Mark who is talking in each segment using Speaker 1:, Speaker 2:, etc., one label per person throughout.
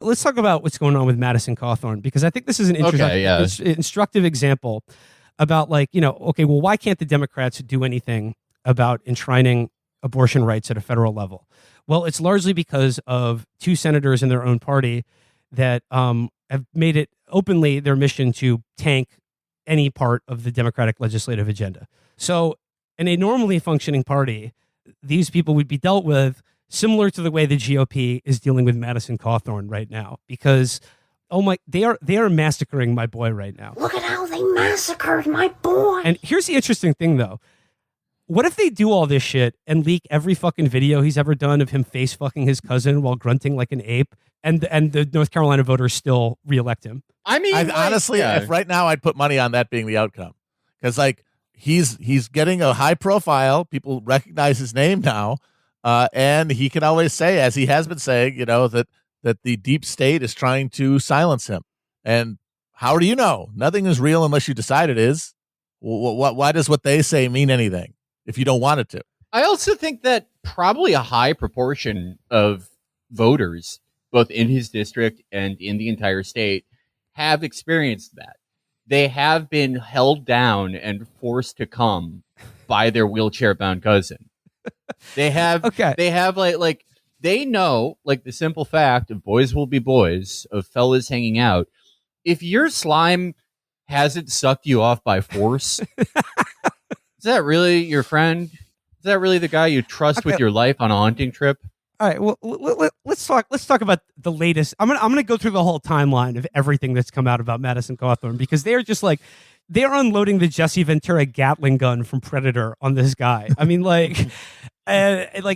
Speaker 1: let's talk about what's going on with Madison Cawthorn, because I think this is an instructive example about, like, okay, well, why can't the Democrats do anything about enshrining abortion rights at a federal level? Well, it's largely because of two senators in their own party that have made it openly their mission to tank any part of the Democratic legislative agenda. So in a normally functioning party, these people would be dealt with similar to the way the GOP is dealing with Madison Cawthorn right now, because they are massacring my boy right now.
Speaker 2: Look at how they massacred my boy.
Speaker 1: And here's the interesting thing, though. What if they do all this shit and leak every fucking video he's ever done of him face fucking his cousin while grunting like an ape, and the North Carolina voters still reelect him?
Speaker 3: I mean,
Speaker 4: honestly, if right now, I'd put money on that being the outcome, because like he's getting a high profile. People recognize his name now, and he can always say, as he has been saying, that the deep state is trying to silence him. And how do you know? Nothing is real unless you decide it is. Why does what they say mean anything if you don't want it to?
Speaker 3: I also think that probably a high proportion of voters, both in his district and in the entire state, have experienced that. They have been held down and forced to come by their wheelchair-bound cousin. They have, They have like they know, like, the simple fact of boys will be boys, of fellas hanging out. If your slime hasn't sucked you off by force, is that really your friend? Is that really the guy you trust with your life on a hunting trip?
Speaker 1: All right, well, let's talk about the latest. I'm gonna go through the whole timeline of everything that's come out about Madison Cawthorn, because they're just like, they're unloading the Jesse Ventura Gatling gun from Predator on this guy. I mean, like,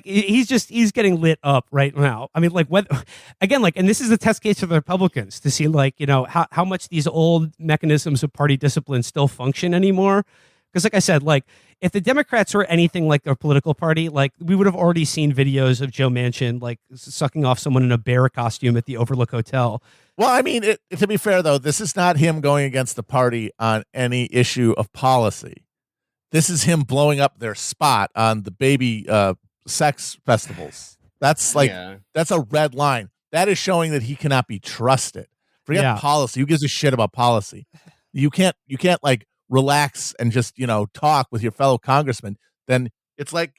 Speaker 1: he's getting lit up right now. I mean, like, and this is a test case for the Republicans to see, like, how much these old mechanisms of party discipline still function anymore. Because, like I said, like, if the Democrats were anything like their political party, like, we would have already seen videos of Joe Manchin, like, sucking off someone in a bear costume at the Overlook Hotel.
Speaker 4: Well, I mean, to be fair, though, this is not him going against the party on any issue of policy. This is him blowing up their spot on the baby sex festivals. That's like, that's a red line. That is showing that he cannot be trusted. Forget policy. Who gives a shit about policy? You can't like relax and just, talk with your fellow congressman. Then it's like,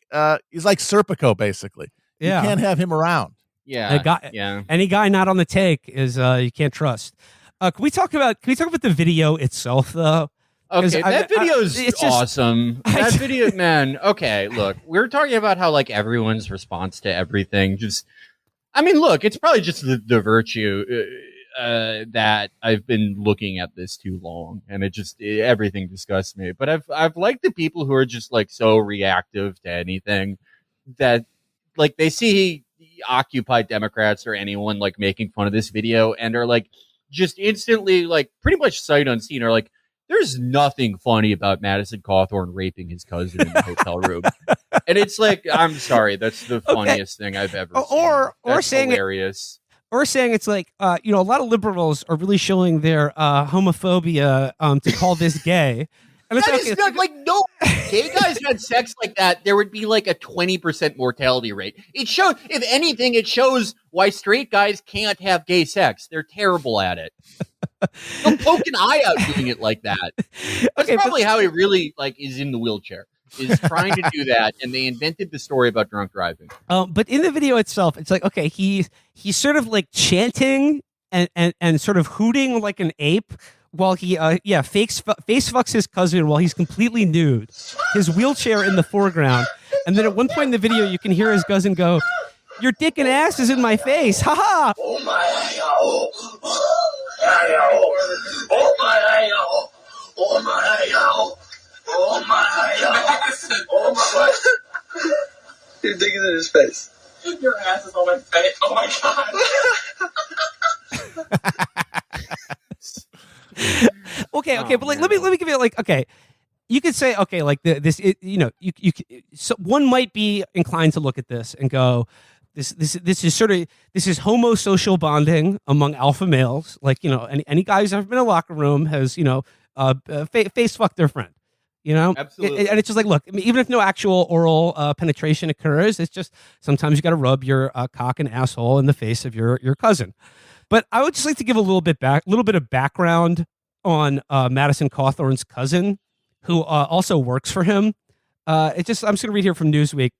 Speaker 4: he's like Serpico, basically.
Speaker 1: Yeah.
Speaker 4: You can't have him around.
Speaker 3: Yeah.
Speaker 1: Any guy not on the take is you can't trust. Can we talk about the video itself, though?
Speaker 3: Okay, that video is awesome. That video, man. Okay, look, we're talking about how, like, everyone's response to everything. Look, it's probably just the virtue that I've been looking at this too long, and everything disgusts me. But I've liked the people who are just, like, so reactive to anything that, like, they see Occupy Democrats or anyone, like, making fun of this video and are, like, just instantly, like, pretty much sight unseen are like, there's nothing funny about Madison Cawthorn raping his cousin in the hotel room. And it's like, I'm sorry, that's the funniest thing I've ever seen.
Speaker 1: Or saying
Speaker 3: hilarious.
Speaker 1: Or saying it's like, a lot of liberals are really showing their homophobia to call this gay. And
Speaker 3: that is not, like, no, gay guys had sex like that, there would be like a 20% mortality rate. It shows, if anything, it shows why straight guys can't have gay sex. They're terrible at it. They'll poke an eye out doing it like that. That's probably how he really, like, is in the wheelchair, is trying to do that, and they invented the story about drunk driving.
Speaker 1: But in the video itself, it's like, okay, he's sort of like chanting and sort of hooting like an ape while he face fucks his cousin while he's completely nude, his wheelchair in the foreground, and then at one point in the video you can hear his cousin go, "Your dick and ass is in my face, haha."
Speaker 2: Oh my, oh my, oh my, oh my, your dick is in his face. Your ass is on my face. Oh my god.
Speaker 1: Okay, but like, let me give you, like, okay, you could say, okay, like so one might be inclined to look at this and go, this is homosocial bonding among alpha males, like, any guy who's ever been in a locker room has face fucked their friend,
Speaker 3: Absolutely.
Speaker 1: And it's just like, look, I mean, even if no actual oral penetration occurs, it's just sometimes you got to rub your cock and asshole in the face of your cousin. But I would just like to give a little bit of background on Madison Cawthorn's cousin, who also works for him. I'm just going to read here from Newsweek.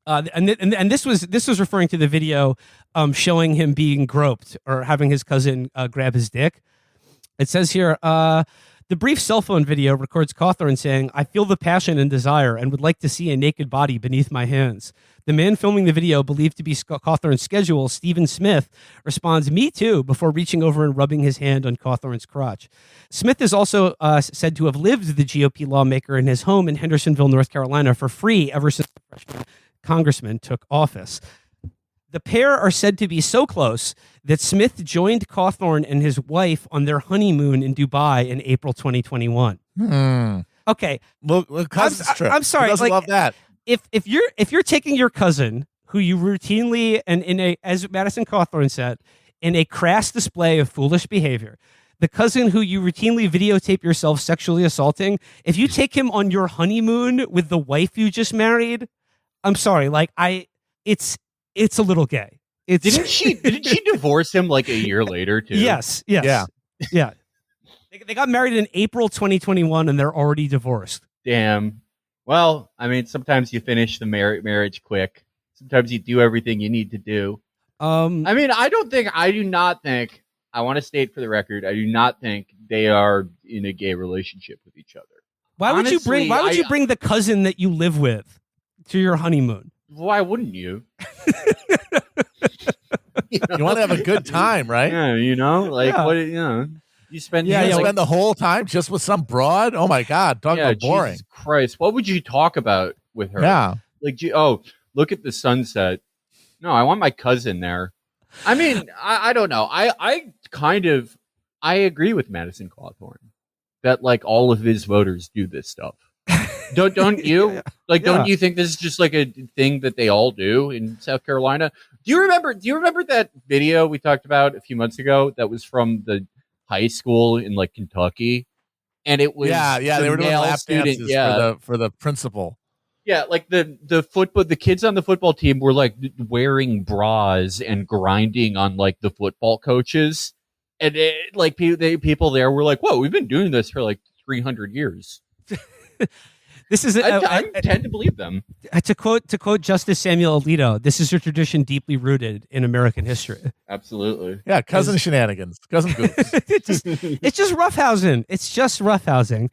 Speaker 1: And this was referring to the video showing him being groped or having his cousin grab his dick. It says here, the brief cell phone video records Cawthorn saying, "I feel the passion and desire and would like to see a naked body beneath my hands." The man filming the video, believed to be Cawthorn's schedule, Stephen Smith, responds, "Me too," before reaching over and rubbing his hand on Cawthorn's crotch. Smith is also said to have lived the GOP lawmaker in his home in Hendersonville, North Carolina, for free ever since the freshman congressman took office. The pair are said to be so close that Smith joined Cawthorn and his wife on their honeymoon in Dubai in April 2021. Okay,
Speaker 4: well, I'm
Speaker 1: sorry.
Speaker 4: Like, love that.
Speaker 1: If you're taking your cousin, who you routinely and as Madison Cawthorn said, in a crass display of foolish behavior, the cousin who you routinely videotape yourself sexually assaulting, if you take him on your honeymoon with the wife you just married, I'm sorry, it's a little gay.
Speaker 3: Didn't she divorce him like a year later too?
Speaker 1: Yes. Yeah. They got married in April 2021 and they're already divorced.
Speaker 3: Damn. Well, I mean, sometimes you finish the marriage quick. Sometimes you do everything you need to do. I mean, I do not think, I want to state for the record, I do not think they are in a gay relationship with each other.
Speaker 1: Why would you bring the cousin that you live with to your honeymoon?
Speaker 3: Why wouldn't you?
Speaker 4: You want to have a good time, right?
Speaker 3: Yeah, what, you spend
Speaker 4: spend the whole time just with some broad. Oh my God, talk about boring.
Speaker 3: Jesus Christ, what would you talk about with her?
Speaker 4: Yeah,
Speaker 3: like, look at the sunset. No, I want my cousin there. I mean, I don't know. I agree with Madison Cawthorn that like all of his voters do this stuff. Don't you? Don't you think this is just like a thing that they all do in South Carolina? Do you remember that video we talked about a few months ago that was from the high school in like Kentucky? And it was
Speaker 4: they were doing lap dances for the principal.
Speaker 3: Yeah, like the kids on the football team were like wearing bras and grinding on like the football coaches, and people there were like, "Whoa, we've been doing this for like 300 years."
Speaker 1: This is
Speaker 3: I tend to believe them.
Speaker 1: To quote Justice Samuel Alito, this is a tradition deeply rooted in American history.
Speaker 3: Absolutely.
Speaker 4: Yeah, cousin shenanigans, cousin goofs.
Speaker 1: It's just roughhousing. It's just roughhousing.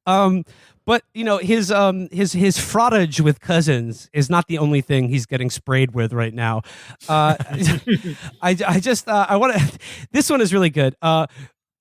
Speaker 1: But his frottage with cousins is not the only thing he's getting sprayed with right now. I want to. This one is really good.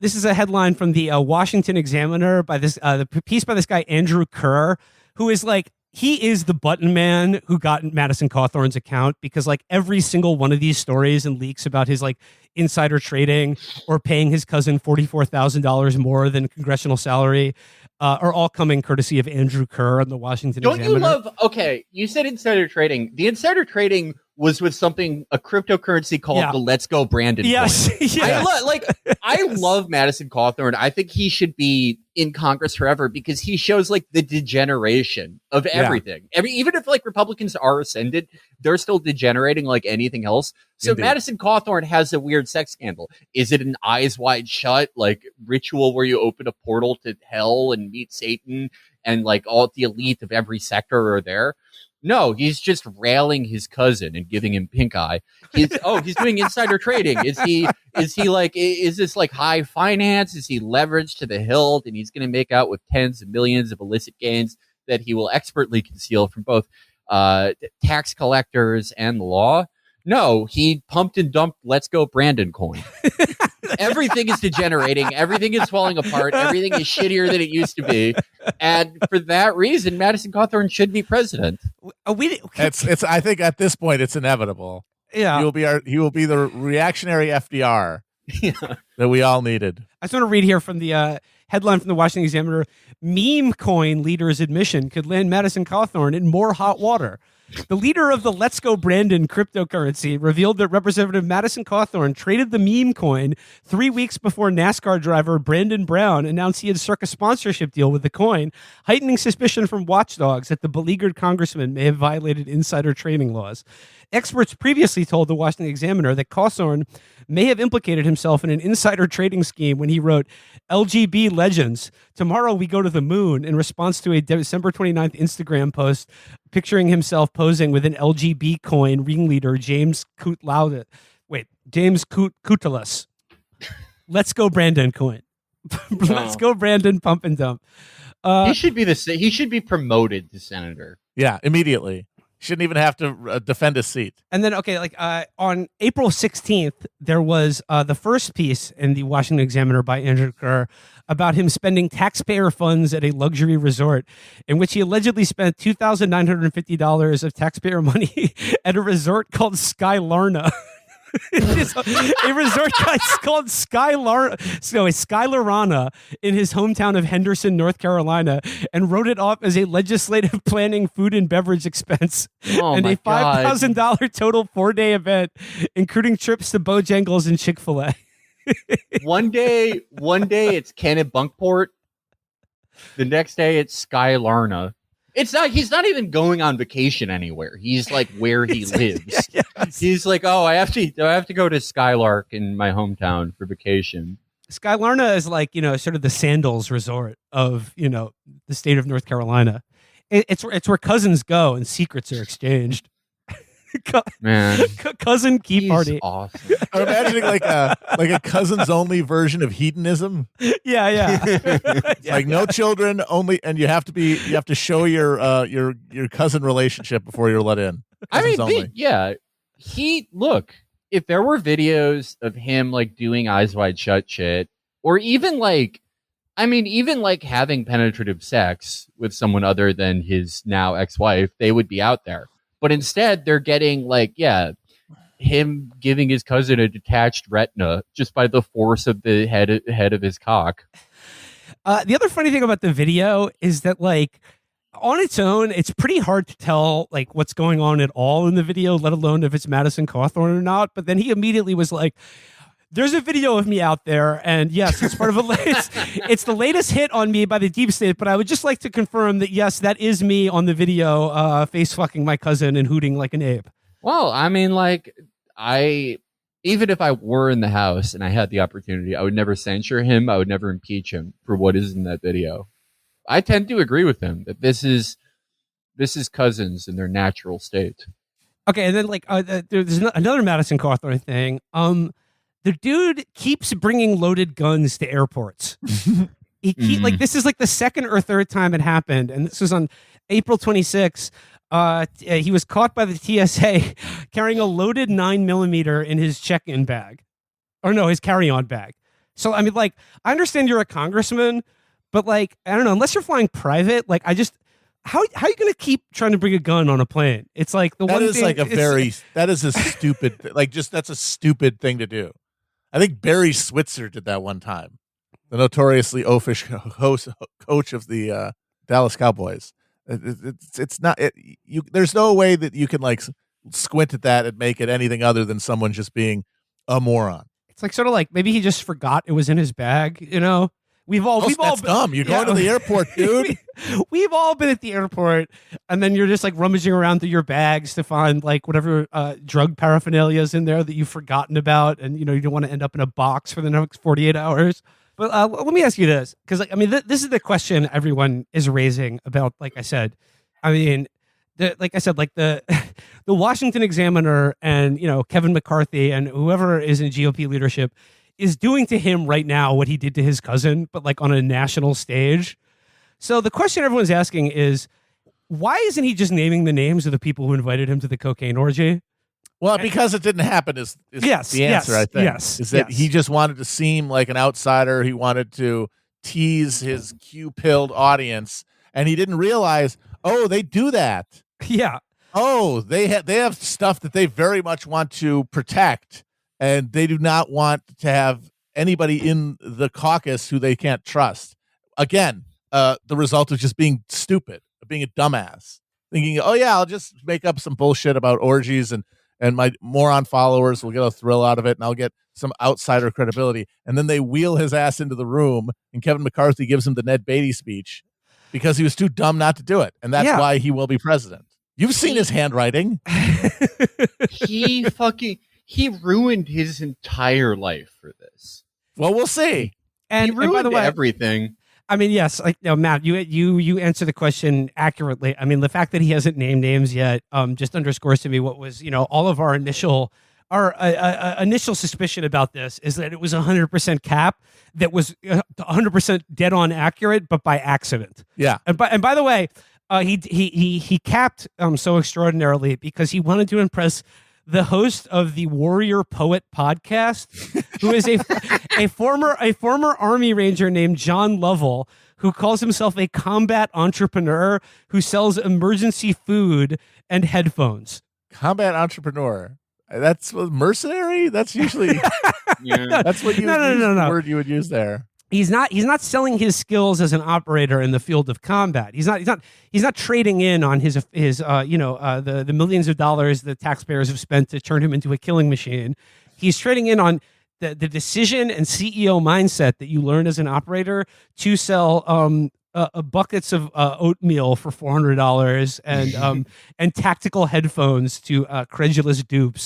Speaker 1: This is a headline from the Washington Examiner by the piece by this guy Andrew Kerr, who is like, he is the button man who got Madison Cawthorn's account, because like every single one of these stories and leaks about his like insider trading or paying his cousin $44,000 more than congressional salary are all coming courtesy of Andrew Kerr on the Washington Examiner.
Speaker 3: Don't you love? Okay, you said insider trading. The insider trading was with a cryptocurrency called the Let's Go Brandon coin.
Speaker 1: Yes.
Speaker 3: I love Madison Cawthorn. I think he should be in Congress forever because he shows like the degeneration of everything. Even if like Republicans are ascended, they're still degenerating like anything else. So Indeed. Madison Cawthorn has a weird sex scandal. Is it an Eyes Wide Shut like ritual where you open a portal to hell and meet Satan and like all the elite of every sector are there? No, he's just railing his cousin and giving him pink eye. He's doing insider trading. Is this like high finance? Is he leveraged to the hilt and he's going to make out with tens of millions of illicit gains that he will expertly conceal from both tax collectors and the law? No, he pumped and dumped Let's Go Brandon coin. Everything is degenerating. Everything is falling apart. Everything is shittier than it used to be. And for that reason, Madison Cawthorn should be president.
Speaker 4: I think at this point it's inevitable.
Speaker 1: Yeah.
Speaker 4: He will be the reactionary FDR that we all needed.
Speaker 1: I just want to read here from the headline from the Washington Examiner. Meme coin leader's admission could land Madison Cawthorn in more hot water. The leader of the Let's Go Brandon cryptocurrency revealed that Representative Madison Cawthorn traded the meme coin 3 weeks before NASCAR driver Brandon Brown announced he had struck a sponsorship deal with the coin, heightening suspicion from watchdogs that the beleaguered congressman may have violated insider trading laws. Experts previously told the Washington Examiner that Cawthorn may have implicated himself in an insider trading scheme when he wrote LGB legends. Tomorrow we go to the moon in response to a December 29th Instagram post picturing himself posing with an LGB coin ringleader James Kutelas. Let's go Brandon coin. Let's go Brandon pump and dump.
Speaker 3: He should be promoted to senator.
Speaker 4: Yeah, immediately. Shouldn't even have to defend his seat.
Speaker 1: And then, on April 16th, there was the first piece in the Washington Examiner by Andrew Kerr about him spending taxpayer funds at a luxury resort, in which he allegedly spent $2,950 of taxpayer money at a resort called Skylarna. It's a resort called Skylarana in his hometown of Henderson, North Carolina, and wrote it off as a legislative planning food and beverage expense and a $5,000 total 4-day event, including trips to Bojangles and Chick-fil-A.
Speaker 3: One day it's Kennebunkport. The next day it's Skylarna. He's not even going on vacation anywhere. He's like where he lives. Yes. He's like, oh, I have to go to Skylark in my hometown for vacation.
Speaker 1: Skylarna is like, sort of the sandals resort of, the state of North Carolina. It's where cousins go and secrets are exchanged.
Speaker 3: Man,
Speaker 1: cousin key party.
Speaker 3: Awesome.
Speaker 4: I'm imagining like a cousins only version of hedonism.
Speaker 1: Yeah.
Speaker 4: Like no children only, and you have to show your cousin relationship before you're let in. Cousins only.
Speaker 3: If there were videos of him like doing eyes wide shut shit, or even having penetrative sex with someone other than his now ex-wife, they would be out there. But instead, they're getting him giving his cousin a detached retina just by the force of the head of his cock.
Speaker 1: The other funny thing about the video is that, on its own, it's pretty hard to tell what's going on at all in the video, let alone if it's Madison Cawthorn or not. But then he immediately was like, there's a video of me out there, and yes, it's part of it's the latest hit on me by the deep state, but I would just like to confirm that, yes, that is me on the video, face fucking my cousin and hooting like an ape.
Speaker 3: Well, I mean, even if I were in the House and I had the opportunity, I would never censure him. I would never impeach him for what is in that video. I tend to agree with him that this is cousins in their natural state.
Speaker 1: Okay, and then there's another Madison Cawthorn thing. The dude keeps bringing loaded guns to airports. This is the second or third time it happened, and this was on April 26th. He was caught by the TSA carrying a loaded 9mm in his check-in bag, his carry-on bag. So I mean, I understand you're a congressman, but I don't know, unless you're flying private, how are you going to keep trying to bring a gun on a plane? It's that
Speaker 4: is a stupid, that's a stupid thing to do. I think Barry Switzer did that one time, the notoriously oafish coach of the Dallas Cowboys. It's not there's no way that you can squint at that and make it anything other than someone just being a moron.
Speaker 1: It's sort of maybe he just forgot it was in his bag. We've all
Speaker 4: been dumb. You're going to the airport, dude.
Speaker 1: We've all been at the airport, and then you're just rummaging around through your bags to find whatever drug paraphernalia is in there that you've forgotten about, and you don't want to end up in a box for the next 48 hours. But let me ask you this, because this is the question everyone is raising about. Like I said, the Washington Examiner and Kevin McCarthy and whoever is in GOP leadership is doing to him right now what he did to his cousin, but on a national stage. So the question everyone's asking is, why isn't he just naming the names of the people who invited him to the cocaine orgy?
Speaker 4: Well, because it didn't happen is the answer, I think. Is that he just wanted to seem like an outsider. He wanted to tease his Q-pilled audience, and he didn't realize, they do that.
Speaker 1: Yeah.
Speaker 4: Oh, they have stuff that they very much want to protect. And they do not want to have anybody in the caucus who they can't trust. Again, the result of just being stupid, being a dumbass, thinking, I'll just make up some bullshit about orgies and my moron followers will get a thrill out of it and I'll get some outsider credibility. And then they wheel his ass into the room and Kevin McCarthy gives him the Ned Beatty speech because he was too dumb not to do it. And that's why he will be president. You've seen his handwriting.
Speaker 3: He ruined his entire life for this.
Speaker 4: Well, we'll see.
Speaker 3: And by the way, everything.
Speaker 1: I mean, yes, like Matt, you answer the question accurately. I mean, the fact that he hasn't named names yet just underscores to me what was, all of our initial suspicion about this is that it was 100% cap that was 100% dead on accurate, but by accident.
Speaker 4: Yeah.
Speaker 1: And by the way, he capped so extraordinarily because he wanted to impress the host of the Warrior Poet podcast, who is a former Army Ranger named John Lovell, who calls himself a combat entrepreneur who sells emergency food and headphones.
Speaker 4: Combat entrepreneur. That's mercenary. That's usually that's what you word you would use there.
Speaker 1: He's not selling his skills as an operator in the field of combat. He's not trading in on his the millions of dollars the taxpayers have spent to turn him into a killing machine. He's trading in on the decision and CEO mindset that you learn as an operator to sell buckets of oatmeal for $400 and tactical headphones to credulous dupes.